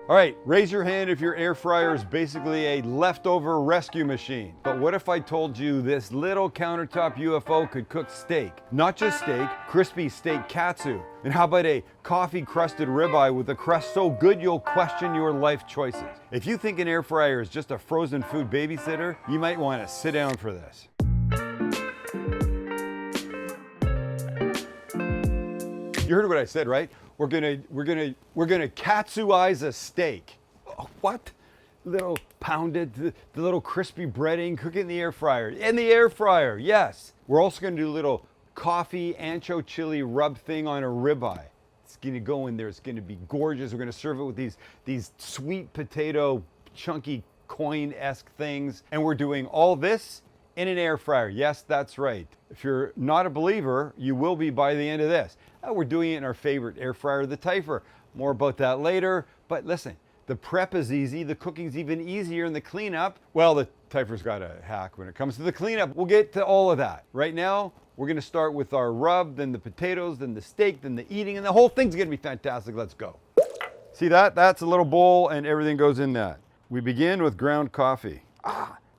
All right, raise your hand if your air fryer is basically a leftover rescue machine. But what if I told you this little countertop UFO could cook steak? Not just steak, crispy steak katsu. And how about a coffee crusted ribeye with a crust so good you'll question your life choices? If you think an air fryer is just a frozen food babysitter, you might want to sit down for this. You heard what I said, right? We're gonna katsuize a steak. Oh, what? Little pounded, the little crispy breading, cook it in the air fryer. In the air fryer, yes. We're also gonna do a little coffee ancho chili rub thing on a ribeye. It's gonna go in there. It's gonna be gorgeous. We're gonna serve it with these sweet potato, chunky coin-esque things, and we're doing all this in an air fryer. Yes, that's right. If you're not a believer, you will be by the end of this. We're doing it in our favorite air fryer, the Typher. More about that later. But listen, the prep is easy, the cooking's even easier, and the cleanup, well, the Typher's got a hack when it comes to the cleanup. We'll get to all of that. Right now, we're gonna start with our rub, then the potatoes, then the steak, then the eating, and the whole thing's gonna be fantastic. Let's go. See that? That's a little bowl, and everything goes in that. We begin with ground coffee.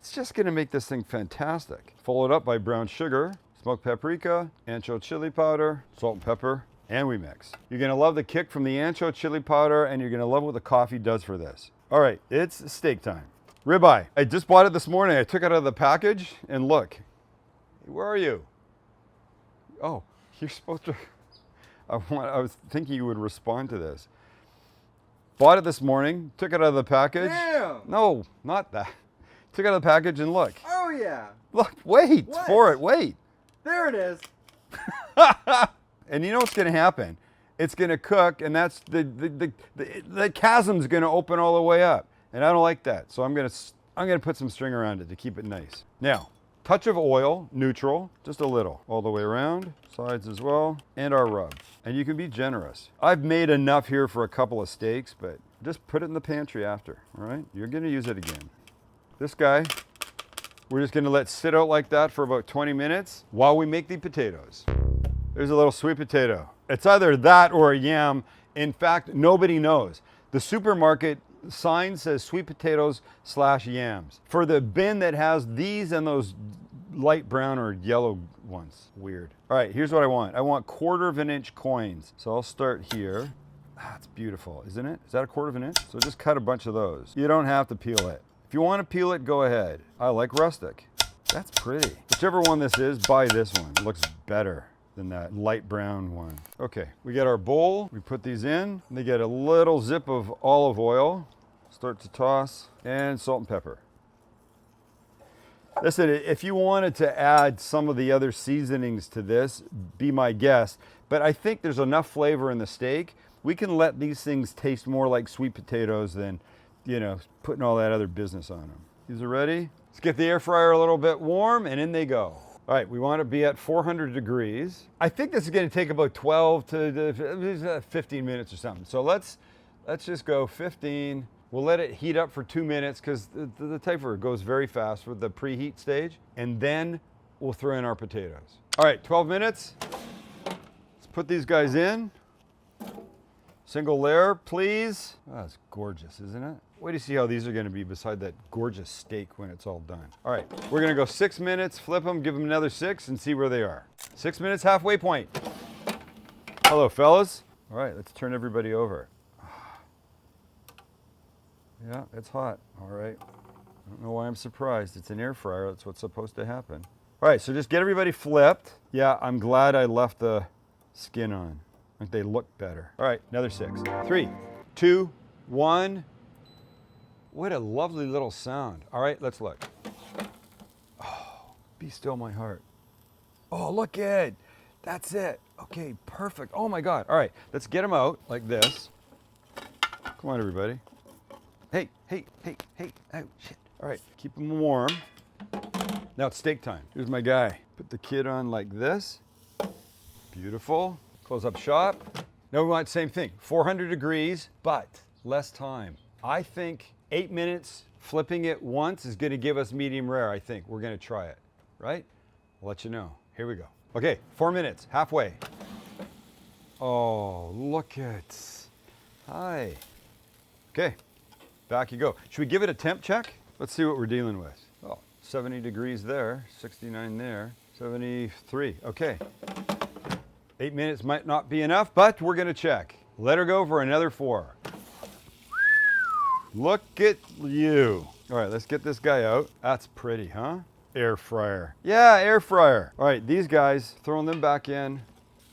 It's just gonna make this thing fantastic. Followed up by brown sugar, smoked paprika, ancho chili powder, salt and pepper, and we mix. You're gonna love the kick from the ancho chili powder, and you're gonna love what the coffee does for this. All right, it's steak time. Ribeye. I just bought it this morning. I took it out of the package, and look. Where are you? Oh, you're supposed to. I was thinking you would respond to this. Bought it this morning, took it out of the package. Damn! No, not that. Took it out of the package and look. Oh yeah. Look, wait What? for it, wait. There it is. And you know what's gonna happen? It's gonna cook, and that's the chasm's gonna open all the way up. And I don't like that. So I'm gonna put some string around it to keep it nice. Now, touch of oil, neutral, just a little, all the way around, sides as well, and our rub. And you can be generous. I've made enough here for a couple of steaks, but just put it in the pantry after, all right? You're gonna use it again. This guy, we're just gonna let sit out like that for about 20 minutes while we make the potatoes. There's a little sweet potato. It's either that or a yam. In fact, nobody knows. The supermarket sign says sweet potatoes / yams. For the bin that has these and those light brown or yellow ones. Weird. All right, here's what I want. I want 1/4 inch coins. So I'll start here. That's beautiful, isn't it? Is that 1/4 inch? So just cut a bunch of those. You don't have to peel it. If you want to peel it, go ahead. I like rustic. That's pretty. Whichever one this is, buy this one. It looks better than that light brown one. Okay, we get our bowl. We put these in. They get a little zip of olive oil. Start to toss. And salt and pepper. Listen, if you wanted to add some of the other seasonings to this, be my guest. But I think there's enough flavor in the steak. We can let these things taste more like sweet potatoes than, you know, putting all that other business on them. These are ready. Let's get the air fryer a little bit warm, and in they go. All right, we want to be at 400 degrees. I think this is going to take about 12 to 15 minutes or something. So let's just go 15. We'll let it heat up for 2 minutes because the Typher goes very fast with the preheat stage, and then we'll throw in our potatoes. All right, 12 minutes. Let's put these guys in. Single layer, please. Oh, that's gorgeous, isn't it? Wait to see how these are gonna be beside that gorgeous steak when it's all done. All right, we're gonna go 6 minutes, flip them, give them another 6, and see where they are. 6 minutes, halfway point. Hello, fellas. All right, let's turn everybody over. Yeah, it's hot, all right. I don't know why I'm surprised. It's an air fryer, that's what's supposed to happen. All right, so just get everybody flipped. Yeah, I'm glad I left the skin on. Like they look better. All right, another 6. 3, 2, 1. What a lovely little sound. All right, let's look. Oh, be still my heart. Oh, look it. That's it. Okay, perfect. Oh my God. All right, let's get them out like this. Come on, everybody. Hey, hey, hey, hey. Oh, shit. All right, keep them warm. Now it's steak time. Here's my guy. Put the kid on like this. Beautiful. Close up shop. Now we want the same thing, 400 degrees, but less time. I think 8 minutes flipping it once is gonna give us medium rare, I think. We're gonna try it, right? I'll let you know. Here we go. Okay, 4 minutes, halfway. Oh, look it. Hi. Okay, back you go. Should we give it a temp check? Let's see what we're dealing with. Oh, 70 degrees there, 69 there, 73. Okay. 8 minutes might not be enough, but we're gonna check. Let her go for another 4. Look at you. All right, let's get this guy out. That's pretty, huh? Air fryer. Yeah, air fryer. All right, these guys, throwing them back in.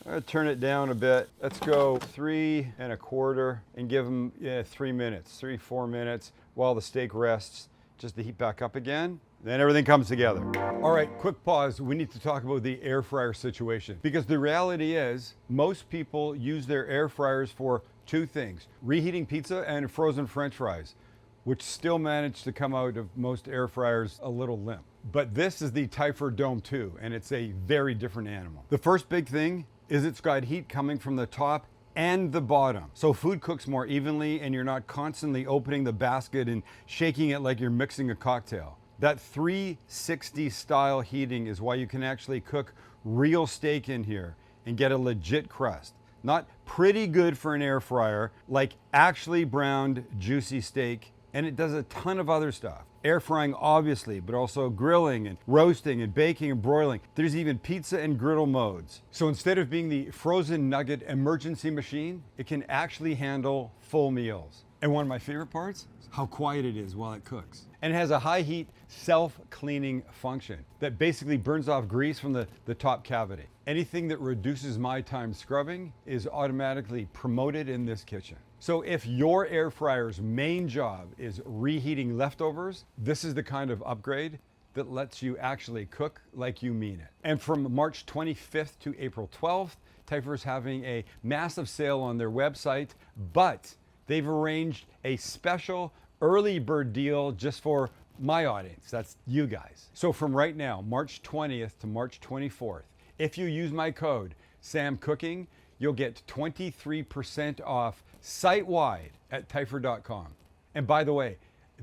I'm gonna turn it down a bit. Let's go 3 1/4 and give them 3 minutes, 4 minutes while the steak rests, just to heat back up again. Then everything comes together. All right, quick pause. We need to talk about the air fryer situation, because the reality is most people use their air fryers for 2 things: reheating pizza and frozen French fries, which still manage to come out of most air fryers a little limp. But this is the Typher Dome 2, and it's a very different animal. The first big thing is it's got heat coming from the top and the bottom. So food cooks more evenly, and you're not constantly opening the basket and shaking it like you're mixing a cocktail. That 360 style heating is why you can actually cook real steak in here and get a legit crust. Not pretty good for an air fryer, like actually browned, juicy steak. And it does a ton of other stuff. Air frying, obviously, but also grilling and roasting and baking and broiling. There's even pizza and griddle modes. So instead of being the frozen nugget emergency machine, it can actually handle full meals. And one of my favorite parts is how quiet it is while it cooks. And it has a high heat self-cleaning function that basically burns off grease from the top cavity. Anything that reduces my time scrubbing is automatically promoted in this kitchen. So if your air fryer's main job is reheating leftovers, this is the kind of upgrade that lets you actually cook like you mean it. And from March 25th to April 12th, Typher's having a massive sale on their website, but they've arranged a special early bird deal just for my audience. That's you guys. So from right now, March 20th to March 24th, if you use my code SAMCooking, you'll get 23% off site-wide at Typher.com. And by the way,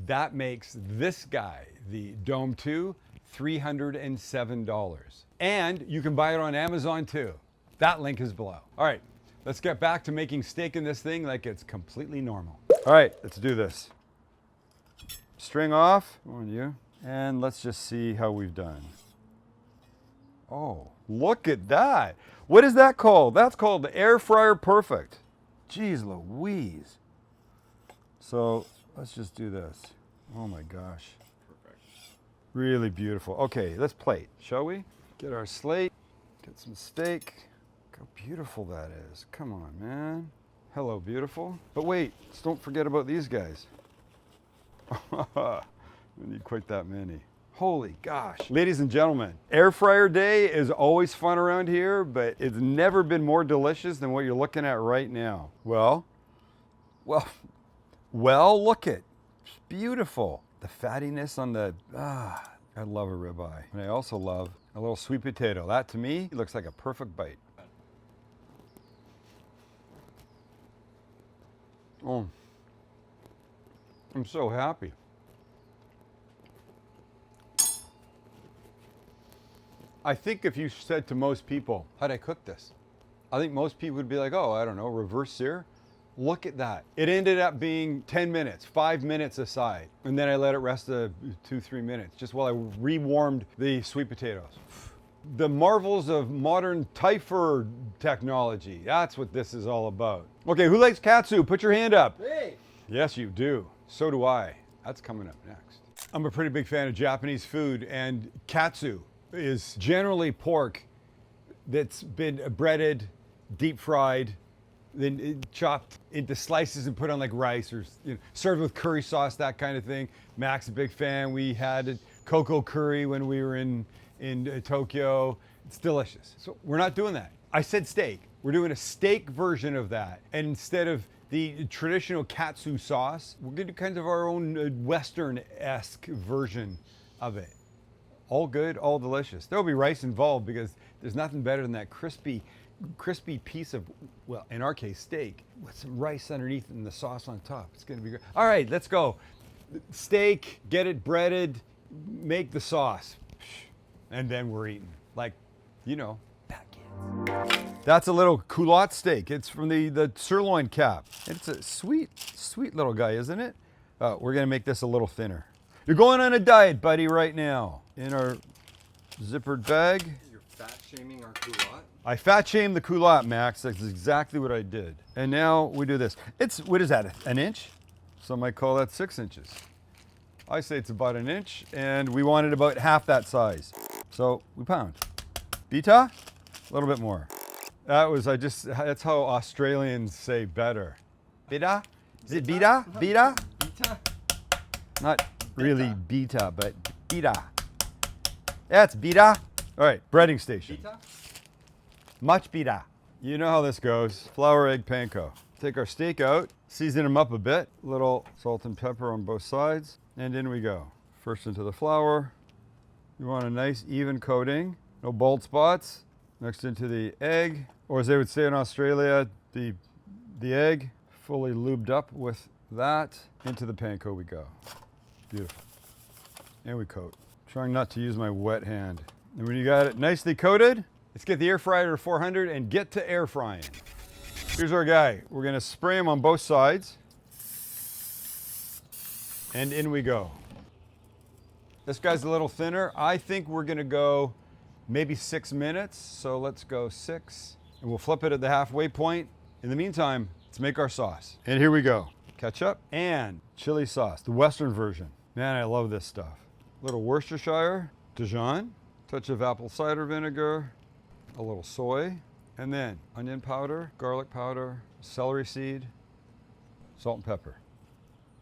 that makes this guy, the Dome 2, $307. And you can buy it on Amazon too. That link is below. All right, let's get back to making steak in this thing like it's completely normal. All right, let's do this. String off, on you, and let's just see how we've done. Oh, look at that. What is that called? That's called the Air Fryer Perfect. Jeez Louise. So let's just do this. Oh my gosh. Perfect. Really beautiful. Okay, let's plate, shall we? Get our slate, get some steak. Look how beautiful that is. Come on, man. Hello, beautiful. But wait, don't forget about these guys. We need quite that many. Holy gosh. Ladies and gentlemen, air fryer day is always fun around here, but it's never been more delicious than what you're looking at right now. Well, look it. It's beautiful. The fattiness on the, I love a ribeye. And I also love a little sweet potato. That to me looks like a perfect bite. Oh, I'm so happy. I think if you said to most people, how'd I cook this? I think most people would be like, oh, I don't know, reverse sear. Look at that. It ended up being 10 minutes, 5 minutes aside. And then I let it rest 2-3 minutes, just while I rewarmed the sweet potatoes. The marvels of modern Typher technology. That's what this is all about. Okay, who likes katsu? Put your hand up. Hey. Yes, you do. So do I. That's coming up next. I'm a pretty big fan of Japanese food, and katsu is generally pork that's been breaded, deep fried, then chopped into slices and put on like rice, or served with curry sauce, that kind of thing. Mac's a big fan. We had cocoa curry when we were in Tokyo. It's delicious. So we're not doing that. I said steak. We're doing a steak version of that. And instead of the traditional katsu sauce, we're gonna do kind of our own Western-esque version of it. All good, all delicious. There'll be rice involved because there's nothing better than that crispy piece of, well, in our case, steak with some rice underneath and the sauce on top. It's gonna be great. All right, let's go. Steak, get it breaded, make the sauce, and then we're eating. Like, back in. That's a little culotte steak. It's from the sirloin cap. It's a sweet, sweet little guy, isn't it? We're gonna make this a little thinner. You're going on a diet, buddy, right now. In our zippered bag. You're fat shaming our culotte? I fat shamed the culotte, Max. That's exactly what I did. And now we do this. It's, what is that, an inch? Some might call that 6 inches. I say it's about an inch, and we want it about half that size. So we pound. Beta? A little bit more. That's how Australians say better. Beta? Is it beta? Beta? Beta? Not really beta, but beta. Yeah, it's beta. All right, breading station. Beta? Much beta. You know how this goes. Flour, egg, panko. Take our steak out, season them up a bit. Little salt and pepper on both sides, and in we go. First into the flour. You want a nice even coating, no bald spots. Next into the egg, or as they would say in Australia, the egg, fully lubed up with that. Into the panko we go. Beautiful. And we coat. Trying not to use my wet hand. And when you got it nicely coated, let's get the air fryer to 400 and get to air frying. Here's our guy. We're gonna spray him on both sides. And in we go. This guy's a little thinner. I think we're gonna go maybe 6 minutes. So let's go 6, and we'll flip it at the halfway point. In the meantime, let's make our sauce. And here we go. Ketchup and chili sauce, the Western version. Man, I love this stuff. A little Worcestershire, Dijon, touch of apple cider vinegar, a little soy, and then onion powder, garlic powder, celery seed, salt and pepper.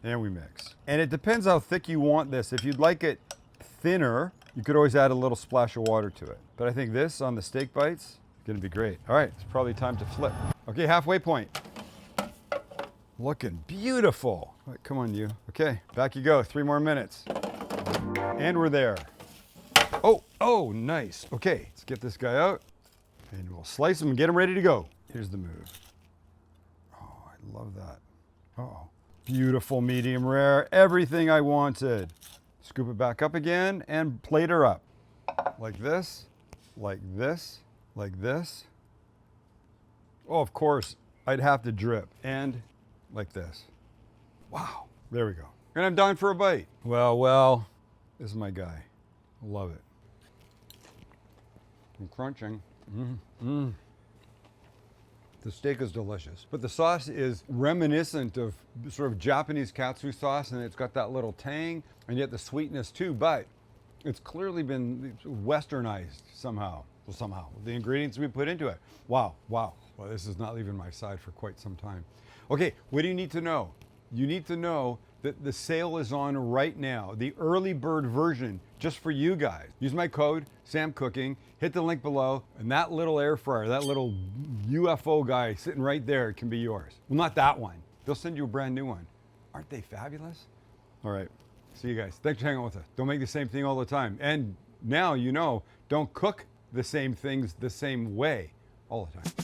And we mix. And it depends how thick you want this. If you'd like it thinner, you could always add a little splash of water to it. But I think this on the steak bites is gonna be great. All right, it's probably time to flip. Okay, halfway point. Looking beautiful. All right, come on, you. Okay, back you go, 3 more minutes. And we're there. Oh, nice. Okay, let's get this guy out. And we'll slice him and get him ready to go. Here's the move. Oh, I love that. Uh-oh. Beautiful medium rare, everything I wanted. Scoop it back up again and plate her up. Like this, like this, like this. Oh, of course, I'd have to drip. And like this. Wow, there we go. And I'm done for a bite. Well, this is my guy. Love it. I'm crunching. The steak is delicious, but the sauce is reminiscent of sort of Japanese katsu sauce, and it's got that little tang, and yet the sweetness too, but it's clearly been westernized somehow. Well, somehow, the ingredients we put into it. Wow. Well, this is not leaving my side for quite some time. Okay, what do you need to know? You need to know that the sale is on right now, the early bird version, just for you guys. Use my code, SamCooking, hit the link below, and that little air fryer, that little UFO guy sitting right there can be yours. Well, not that one. They'll send you a brand new one. Aren't they fabulous? All right, see you guys. Thanks for hanging out with us. Don't make the same thing all the time. And now you know, don't cook the same things the same way all the time.